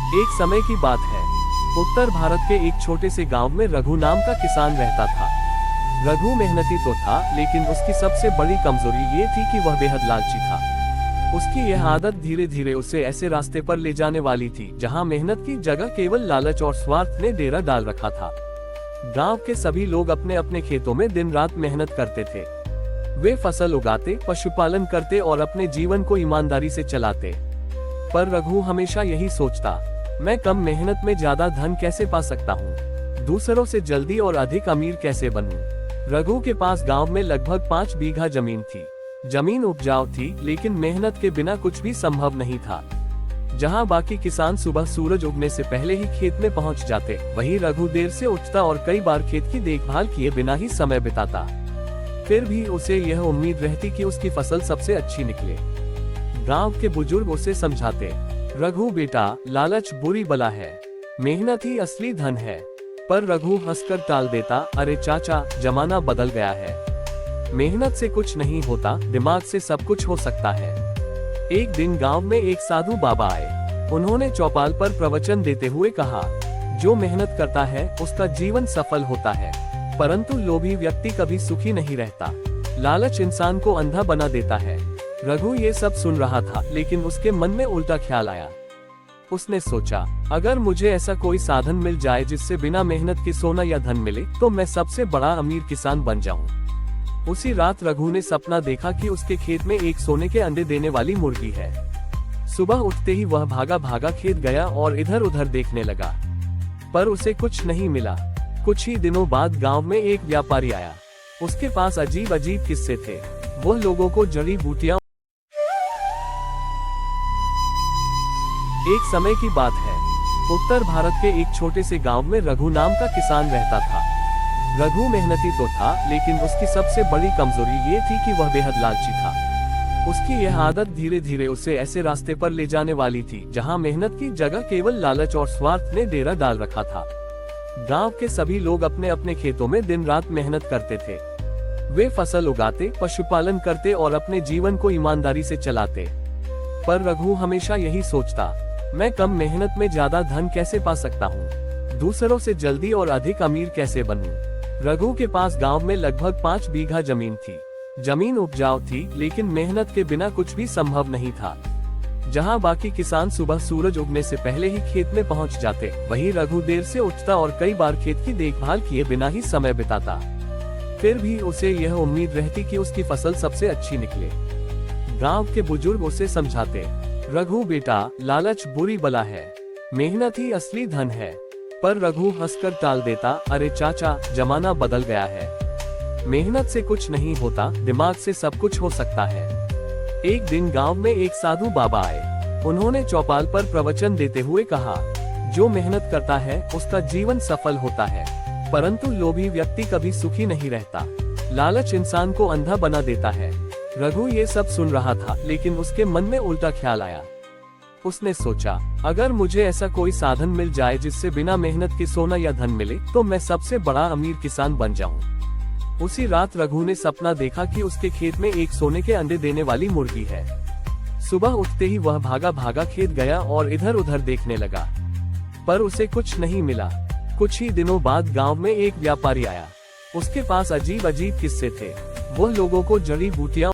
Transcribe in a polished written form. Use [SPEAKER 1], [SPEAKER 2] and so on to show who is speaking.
[SPEAKER 1] एक समय की बात है। उत्तर भारत के एक छोटे से गांव में रघु नाम का किसान रहता था। रघु मेहनती तो था, लेकिन उसकी सबसे बड़ी कमजोरी ये थी कि वह बेहद लालची था। उसकी यह आदत धीरे धीरे उसे ऐसे रास्ते पर ले जाने वाली थी जहां मेहनत की जगह केवल लालच और स्वार्थ ने डेरा डाल रखा था। गांव के सभी लोग अपने अपने खेतों में दिन रात मेहनत करते थे। वे फसल उगाते, पशुपालन करते और अपने जीवन को ईमानदारी से चलाते। पर रघु हमेशा यही सोचता, मैं कम मेहनत में ज्यादा धन कैसे पा सकता हूँ, दूसरों से जल्दी और अधिक अमीर कैसे बनूं। रघु के पास गांव में लगभग 5 बीघा जमीन थी। जमीन उपजाऊ थी, लेकिन मेहनत के बिना कुछ भी संभव नहीं था। जहां बाकी किसान सुबह सूरज उगने से पहले ही खेत में पहुंच जाते, वहीं रघु देर से उठता और कई बार खेत की देखभाल किए बिना ही समय बिताता। फिर भी उसे यह उम्मीद रहती कि उसकी फसल सबसे अच्छी निकले। गांव के बुजुर्ग उसे समझाते, रघु बेटा, लालच बुरी बला है, मेहनत ही असली धन है। पर रघु हंसकर टाल देता, अरे चाचा, जमाना बदल गया है। मेहनत से कुछ नहीं होता, दिमाग से सब कुछ हो सकता है। एक दिन गांव में एक साधु बाबा आए। उन्होंने चौपाल पर प्रवचन देते हुए कहा, जो मेहनत करता है उसका जीवन सफल होता है, परंतु लोभी व्यक्ति कभी सुखी नहीं रहता। लालच इंसान को अंधा बना देता है। रघु ये सब सुन रहा था, लेकिन उसके मन में उल्टा ख्याल आया। उसने सोचा, अगर मुझे ऐसा कोई साधन मिल जाए जिससे बिना मेहनत के सोना या धन मिले, तो मैं सबसे बड़ा अमीर किसान बन जाऊं। उसी रात रघु ने सपना देखा कि उसके खेत में एक सोने के अंडे देने वाली मुर्गी है। सुबह उठते ही वह भागा भागा खेत गया और इधर उधर देखने लगा, पर उसे कुछ नहीं मिला। कुछ ही दिनों बाद गांव में एक व्यापारी आया। उसके पास अजीब अजीब किस्से थे। वह लोगों को जड़ी बूटियां। एक समय की बात है। उत्तर भारत के एक छोटे से गांव में रघु नाम का किसान रहता था। रघु मेहनती तो था, लेकिन उसकी सबसे बड़ी कमजोरी ये थी कि वह बेहद लालची था। उसकी यह आदत धीरे धीरे उसे ऐसे रास्ते पर ले जाने वाली थी जहां मेहनत की जगह केवल लालच और स्वार्थ ने डेरा डाल रखा था। गांव के सभी लोग अपने अपने खेतों में दिन रात मेहनत करते थे। वे फसल उगाते, पशुपालन करते और अपने जीवन को ईमानदारी से चलाते। पर रघु हमेशा यही सोचता, मैं कम मेहनत में ज्यादा धन कैसे पा सकता हूँ, दूसरों से जल्दी और अधिक अमीर कैसे बनूं। रघु के पास गांव में लगभग 5 बीघा जमीन थी। जमीन उपजाऊ थी, लेकिन मेहनत के बिना कुछ भी संभव नहीं था। जहां बाकी किसान सुबह सूरज उगने से पहले ही खेत में पहुंच जाते, वहीं रघु देर से उठता और कई बार खेत की देखभाल किए बिना ही समय बिताता। फिर भी उसे यह उम्मीद रहती कि उसकी फसल सबसे अच्छी निकले। गांव के बुजुर्ग उसे समझाते, रघु बेटा, लालच बुरी बला है, मेहनत ही असली धन है। पर रघु हंसकर टाल देता, अरे चाचा, जमाना बदल गया है। मेहनत से कुछ नहीं होता, दिमाग से सब कुछ हो सकता है। एक दिन गांव में एक साधु बाबा आए। उन्होंने चौपाल पर प्रवचन देते हुए कहा, जो मेहनत करता है उसका जीवन सफल होता है, परंतु लोभी व्यक्ति कभी सुखी नहीं रहता। लालच इंसान को अंधा बना देता है। रघु ये सब सुन रहा था, लेकिन उसके मन में उल्टा ख्याल आया। उसने सोचा, अगर मुझे ऐसा कोई साधन मिल जाए जिससे बिना मेहनत के सोना या धन मिले, तो मैं सबसे बड़ा अमीर किसान बन जाऊं। उसी रात रघु ने सपना देखा कि उसके खेत में एक सोने के अंडे देने वाली मुर्गी है। सुबह उठते ही वह भागा भागा खेत गया और इधर उधर देखने लगा, पर उसे कुछ नहीं मिला। कुछ ही दिनों बाद गांव में एक व्यापारी आया। उसके पास अजीब अजीब किस्से थे। वह लोगों को जड़ी बूटियां